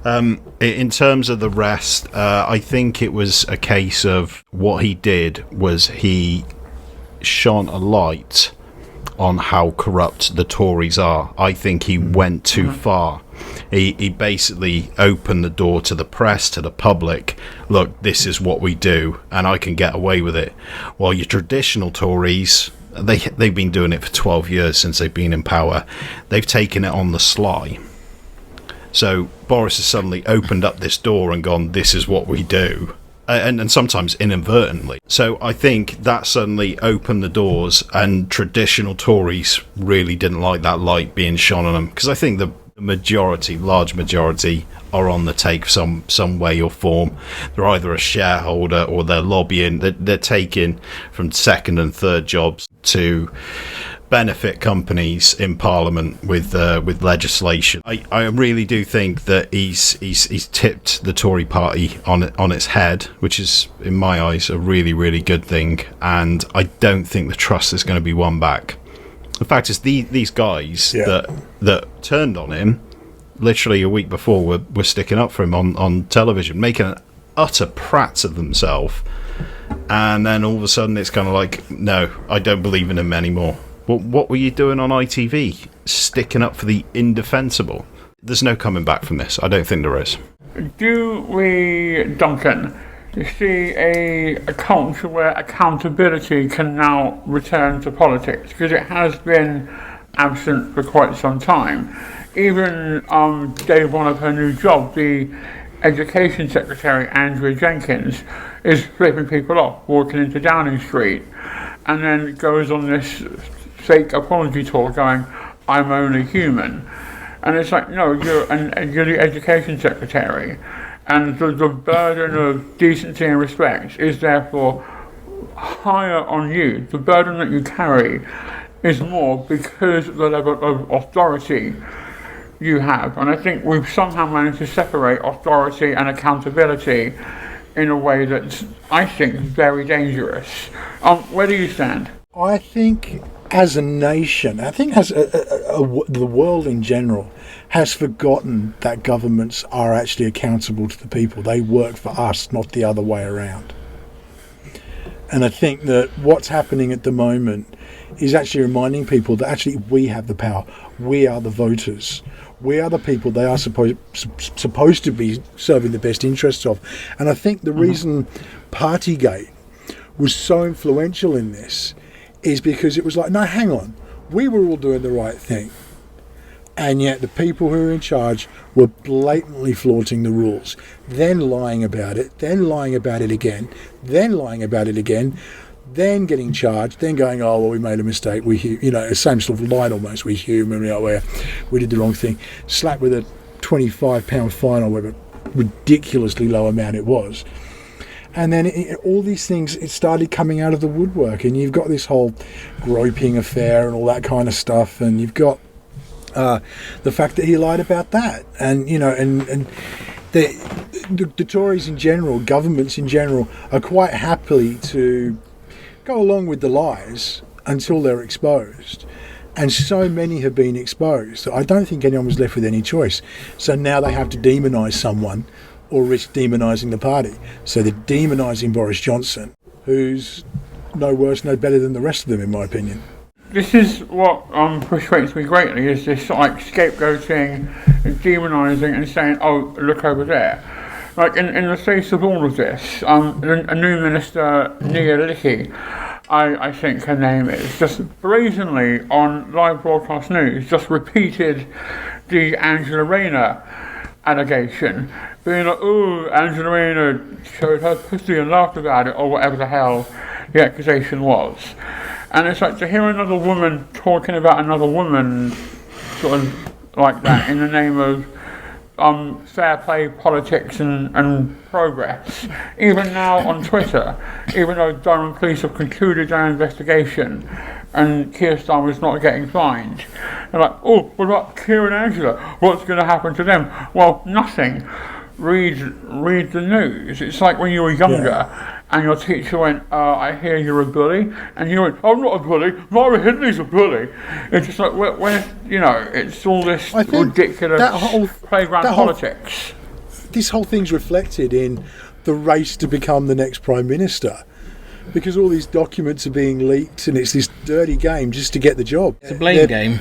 In terms of the rest, I think it was a case of what he did was he shone a light on how corrupt the Tories are. I think he went too far. He basically opened the door to the press, to the public. Look, this is what we do, and I can get away with it. While your traditional Tories, they've been doing it for 12 years since they've been in power. They've taken it on the sly. So Boris has suddenly opened up this door and gone, this is what we do. And sometimes inadvertently. So I think that suddenly opened the doors, and traditional Tories really didn't like that light being shone on them, because I think the large majority, are on the take some way or form. They're either a shareholder or they're lobbying. They're taking from second and third jobs to benefit companies in Parliament with legislation. I really do think that he's tipped the Tory party on its head, which is, in my eyes, a really, really good thing. And I don't think the trust is going to be won back. In fact, it's these guys that turned on him literally a week before were sticking up for him on television, making an utter prat of themselves. And then all of a sudden it's kind of like, no, I don't believe in him anymore. Well, what were you doing on ITV? Sticking up for the indefensible. There's no coming back from this. I don't think there is. Do we, Duncan, see a culture where accountability can now return to politics? Because it has been absent for quite some time. Even day one of her new job, the Education Secretary, Andrea Jenkins, is flipping people off, walking into Downing Street, and then goes on this fake apology tour going, I'm only human. And it's like, no, you're the Education Secretary, and the burden of decency and respect is therefore higher on you. The burden that you carry is more because of the level of authority you have. And I think we've somehow managed to separate authority and accountability in a way that's, I think, very dangerous. Where do you stand? I think as a nation, I think as the world in general has forgotten that governments are actually accountable to the people. They work for us, not the other way around. And I think that what's happening at the moment is actually reminding people that actually we have the power. We are the voters. We are the people they are supposed to be serving the best interests of. And I think the reason Partygate was so influential in this is because it was like, no, hang on, we were all doing the right thing. And yet the people who were in charge were blatantly flaunting the rules, then lying about it, then lying about it again, then lying about it again, then getting charged, then going, oh, well, we made a mistake. We, same sort of line almost. We're human, where we did the wrong thing. Slapped with a £25 fine or whatever ridiculously low amount it was. And then all these things, it started coming out of the woodwork, and you've got this whole groping affair and all that kind of stuff, and you've got the fact that he lied about that, and the Tories in general, governments in general, are quite happy to go along with the lies until they're exposed. And so many have been exposed that I don't think anyone was left with any choice. So now they have to demonise someone or risk demonising the party. So they're demonising Boris Johnson, who's no worse, no better than the rest of them, in my opinion. This is what frustrates me greatly, is this like scapegoating and demonising and saying, oh, look over there. Like in the face of all of this, a new minister, Nia Licky, I think her name is, just brazenly on live broadcast news, just repeated the Angela Rayner allegation, being like, oh, Angela Rayner showed her pussy and laughed about it, or whatever the hell the accusation was. And it's like to hear another woman talking about another woman sort of like that in the name of fair play politics and progress. Even now on Twitter, even though Durham police have concluded their investigation and Keir Starmer's not getting fined, they're like, oh, what about Keir and Angela? What's going to happen to them? Well, nothing. Read the news. It's like when you were younger and your teacher went, I hear you're a bully, and you went, I'm not a bully, Mara Hindley's a bully. It's just like, when it's all this ridiculous playground politics. This whole thing's reflected in the race to become the next Prime Minister, because all these documents are being leaked and it's this dirty game just to get the job. It's a blame game.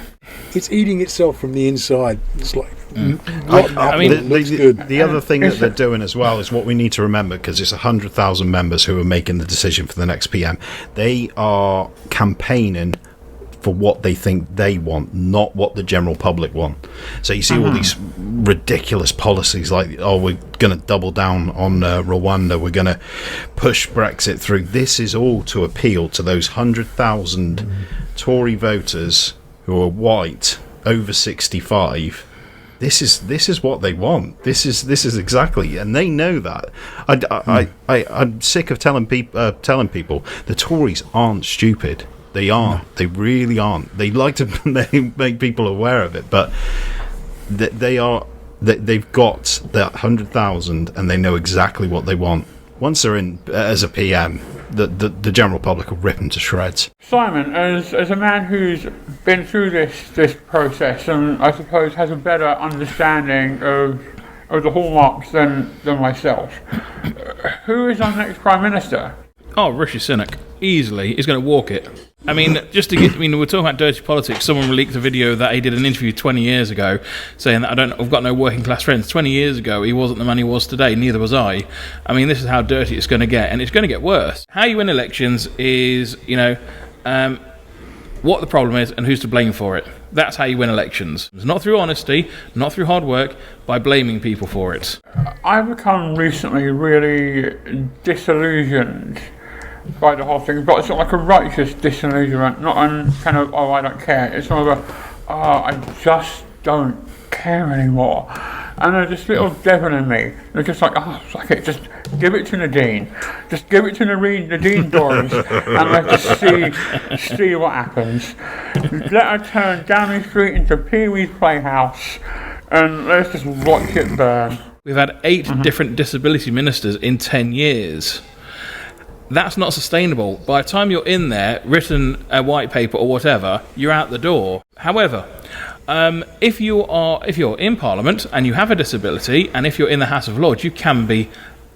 It's eating itself from the inside. It's like, the other thing that they're doing as well is what we need to remember, because it's 100,000 members who are making the decision for the next PM. They are campaigning for what they think they want, not what the general public want. So you see all these ridiculous policies like, oh, we're going to double down on Rwanda, we're going to push Brexit through. This is all to appeal to those 100,000 Tory voters who are white, over 65. This is what they want. This is exactly, and they know that. I'm sick of telling people the Tories aren't stupid. They aren't. They really aren't. They like to make people aware of it, but they are. They've got that 100,000, and they know exactly what they want. Once they're in as a PM, the general public will rip them to shreds. Simon, as a man who's been through this process, and I suppose has a better understanding of the hallmarks than myself, who is our next Prime Minister? Oh, Rishi Sunak. Easily. He's going to walk it. I mean, we're talking about dirty politics. Someone leaked a video that he did an interview 20 years ago saying that I've got no working class friends. 20 years ago, he wasn't the man he was today. Neither was I. I mean, this is how dirty it's going to get, and it's going to get worse. How you win elections is, what the problem is and who's to blame for it. That's how you win elections. It's not through honesty, not through hard work, by blaming people for it. I've become recently really disillusioned by the whole thing, but it's not like a righteous disillusionment, not an kind of, oh, I don't care. It's more of a, oh, I just don't care anymore. And there's this little devil in me. They're just like, oh, fuck it, just give it to Nadine. Just give it to Nadine Dorries, and let's just see what happens. Let her turn down the street into Pee-wee's Playhouse, and let's just watch it burn. We've had 8 different disability ministers in 10 years. That's not sustainable. By the time you're in there, written a white paper or whatever, you're out the door. However, if you're in Parliament and you have a disability, and if you're in the House of Lords, you can be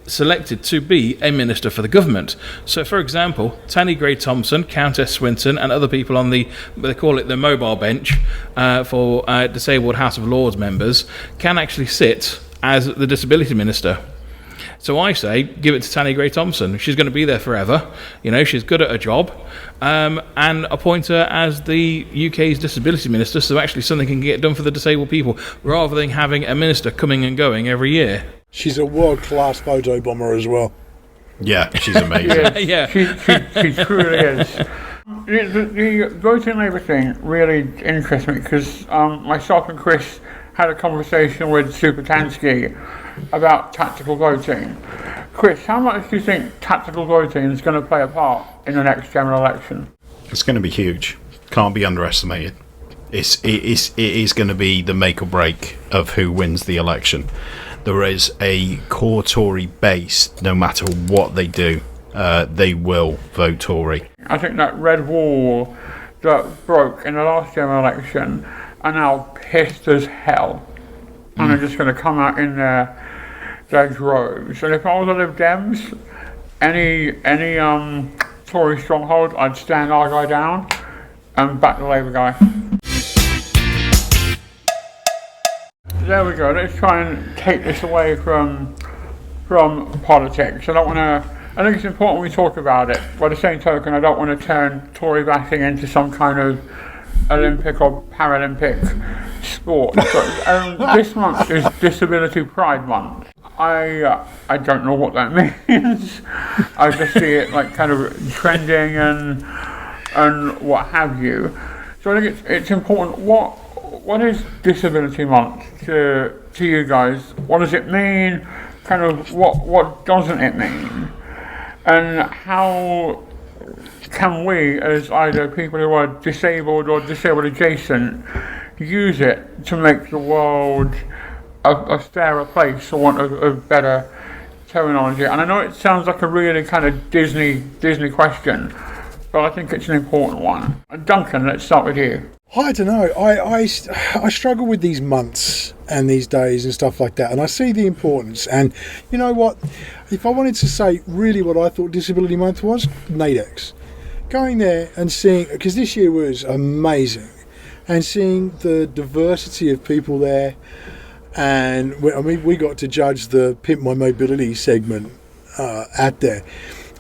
selected to be a minister for the government. So, for example, Tanni Grey-Thompson, Countess Swinton, and other people on they call it the mobile bench for disabled House of Lords members, can actually sit as the disability minister. So I say, give it to Tanni Grey-Thompson. She's going to be there forever. She's good at her job. And appoint her as the UK's disability minister, so actually something can get done for the disabled people, rather than having a minister coming and going every year. She's a world-class photo bomber as well. Yeah, she's amazing. Yeah. She truly is. The voting Labour thing really interests me, because myself and Chris had a conversation with Supertansky about tactical voting. Chris, how much do you think tactical voting is going to play a part in the next general election? It's going to be huge. Can't be underestimated. It is going to be the make or break of who wins the election. There is a core Tory base, no matter what they do, they will vote Tory. I think that red wall that broke in the last general election are now pissed as hell. And they're just going to come out in their droves. And if I was a Lib Dems, any Tory stronghold, I'd stand our guy down and back the Labour guy. There we go. Let's try and take this away from politics. I think it's important we talk about it. By the same token, I don't want to turn Tory bashing into some kind of Olympic or Paralympic sport. But, this month is Disability Pride Month. I don't know what that means. I just see it like kind of trending and what have you. So I think it's important. What is Disability Month to you guys? What does it mean? Kind of what doesn't it mean? And how can we, as either people who are disabled or disabled adjacent, use it to make the world a fairer place, or want a better terminology? And I know it sounds like a really kind of Disney question, but I think it's an important one. Duncan, let's start with you. I don't know. I struggle with these months and these days and stuff like that, and I see the importance. And you know what? If I wanted to say really what I thought Disability Month was, Naidex. Going there and seeing, because this year was amazing, and seeing the diversity of people there. And we got to judge the Pimp My Mobility segment at there,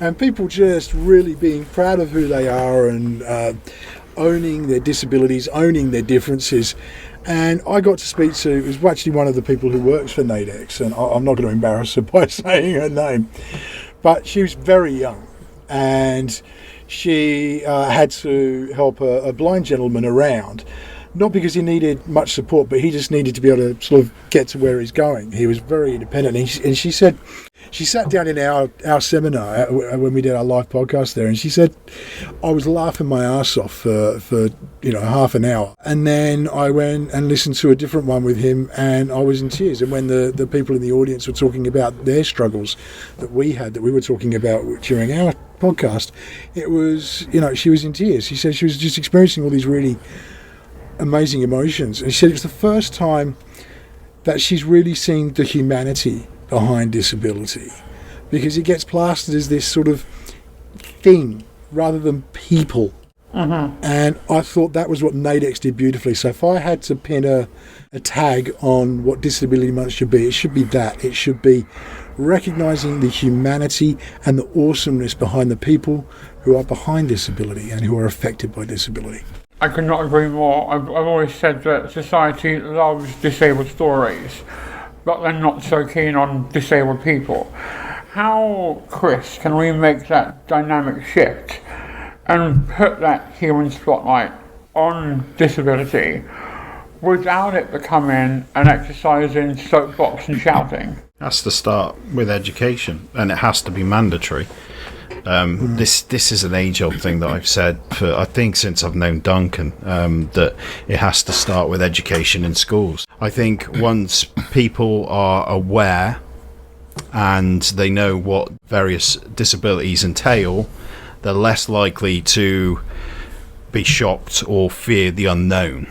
and people just really being proud of who they are. And owning their disabilities, owning their differences. And I got to speak to, it was actually one of the people who works for Naidex, and I'm not going to embarrass her by saying her name, but she was very young, and she had to help a blind gentleman around, not because he needed much support, but he just needed to be able to sort of get to where he's going. He was very independent, and she said, she sat down in our seminar when we did our live podcast there, and she said, I was laughing my ass off for half an hour, and then I went and listened to a different one with him, and I was in tears. And when the people in the audience were talking about their struggles that we were talking about during our podcast, it was, she was in tears. She said she was just experiencing all these really amazing emotions, and she said it was the first time that she's really seen the humanity behind disability, because it gets plastered as this sort of thing rather than people. And I thought that was what Naidex did beautifully. So if I had to pin a tag on what Disability Month should be, it should be that. It should be recognising the humanity and the awesomeness behind the people who are behind disability and who are affected by disability. I could not agree more. I've always said that society loves disabled stories, but they're not so keen on disabled people. How, Chris, can we make that dynamic shift and put that human spotlight on disability without it becoming an exercise in soapbox and shouting? It has to start with education, and it has to be mandatory. This is an age-old thing that I've said for, I think, since I've known Duncan, that it has to start with education in schools. I think once people are aware and they know what various disabilities entail, they're less likely to be shocked or fear the unknown.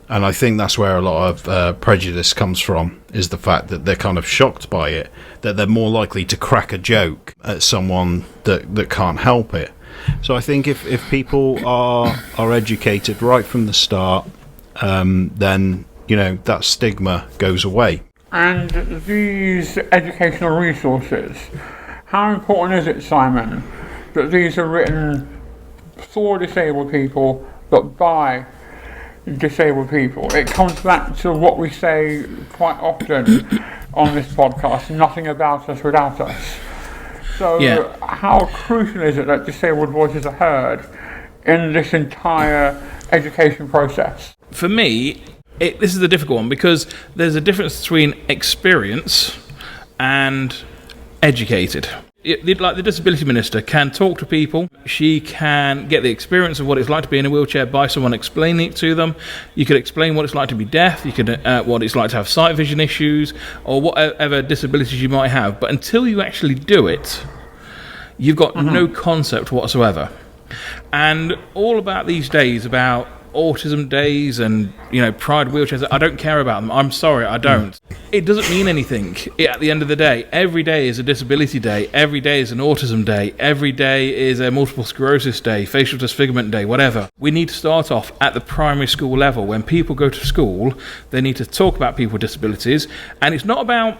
And I think that's where a lot of prejudice comes from, is the fact that they're kind of shocked by it, that they're more likely to crack a joke at someone that can't help it. So I think if people are educated right from the start, then, that stigma goes away. And these educational resources, how important is it, Simon, that these are written for disabled people, but by disabled people? It comes back to what we say quite often on this podcast: nothing about us without us. So how crucial is it that disabled voices are heard in this entire education process? For me, this is a difficult one, because there's a difference between experience and educated. Like the disability minister can talk to people. She can get the experience of what it's like to be in a wheelchair by someone explaining it to them. You could explain what it's like to be deaf. You could what it's like to have sight vision issues, or whatever disabilities you might have. But until you actually do it, you've got no concept whatsoever. And all about these days about autism days and pride wheelchairs, I don't care about them. I'm sorry, I don't. It doesn't mean anything at the end of the day. Every day is a disability day, every day is an autism day, every day is a multiple sclerosis day, facial disfigurement day, whatever. We need to start off at the primary school level. When people go to school, they need to talk about people with disabilities, and it's not about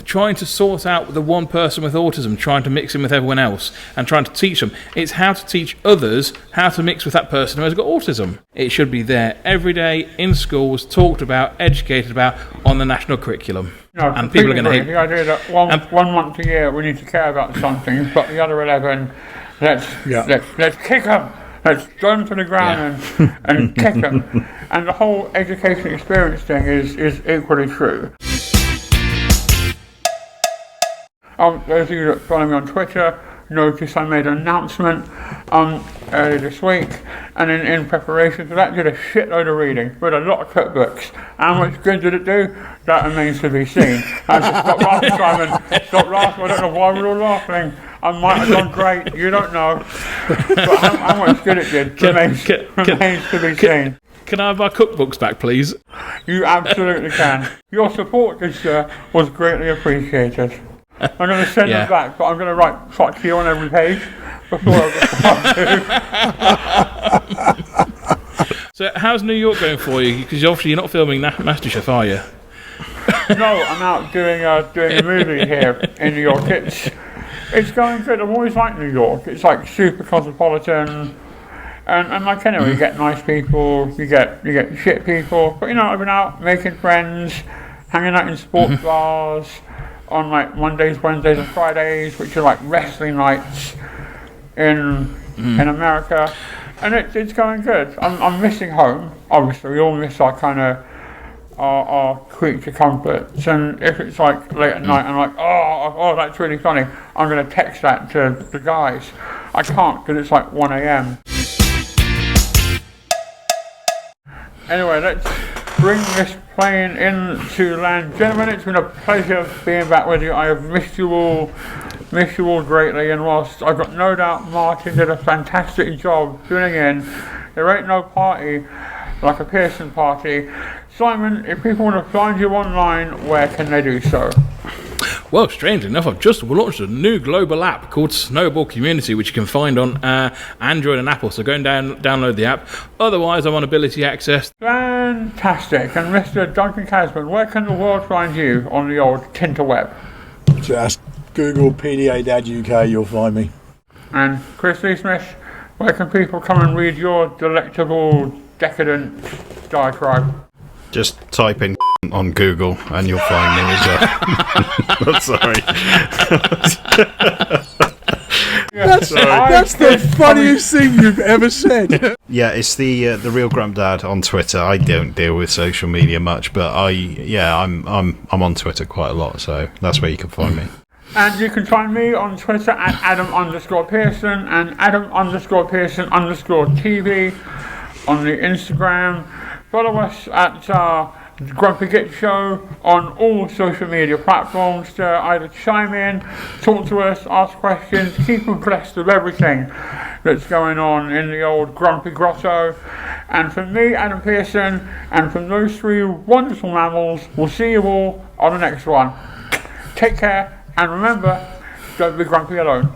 trying to sort out the one person with autism, trying to mix him with everyone else and trying to teach them. It's how to teach others how to mix with that person who has got autism. It should be there every day in schools, talked about, educated about on the national curriculum. No, and people are going to hate the idea that one month a year we need to care about something, but the other 11, let's kick them. Let's go them to the ground and kick them. And the whole education experience thing is equally true. Those of you that follow me on Twitter notice I made an announcement earlier this week, and in preparation for that did a shitload of reading, read a lot of cookbooks. How much good did it do? That remains to be seen. Stop laughing, Simon. Stop laughing. I don't know why we're all laughing. I might have done great, you don't know. But how much good it did remains to be seen. Can I have our cookbooks back, please? You absolutely can. Your support this year was greatly appreciated. I'm going to send them back, but I'm going to write "fuck you" on every page before I get to. So, how's New York going for you? Because obviously you're not filming MasterChef, are you? No, I'm out doing a movie here in New York. It's going good. I've always liked New York. It's like super cosmopolitan. And like anyway, you get nice people, you get shit people, but I've been out making friends, hanging out in sports bars on like Mondays, Wednesdays, and Fridays, which are like wrestling nights in America, and it's going good. I'm missing home. Obviously, we all miss our kind of our creature comforts, and if it's like late at night, I'm like, oh, that's really funny. I'm going to text that to the guys. I can't because it's like 1 a.m. Anyway, let's bring this plane into land. Gentlemen, it's been a pleasure being back with you. I have missed you all greatly, and whilst I've got no doubt Martin did a fantastic job tuning in, there ain't no party like a Pearson party. Simon, if people want to find you online, where can they do so? Well, strangely enough, I've just launched a new global app called Snowball Community, which you can find on Android and Apple. So go and download the app. Otherwise, I'm on Ability Access. Fantastic. And Mr. Duncan Casman, where can the world find you on the old Tinterweb? Just Google PDA Dad UK, you'll find me. And Chris Lee Smith, where can people come and read your delectable, decadent diatribe? Just type in on Google and you'll find me as well. I'm sorry. That's the funniest thing you've ever said. Yeah, it's the real Grandad on Twitter. I don't deal with social media much, but I'm on Twitter quite a lot, so that's where you can find me. And you can find me on Twitter at Adam_Pearson and Adam_Pearson_TV on the Instagram. Follow us at Grumpy Git Show on all social media platforms to either chime in, talk to us, ask questions, keep abreast of everything that's going on in the old Grumpy Grotto. And from me, Adam Pearson, and from those three wonderful mammals, we'll see you all on the next one. Take care, and remember, don't be grumpy alone.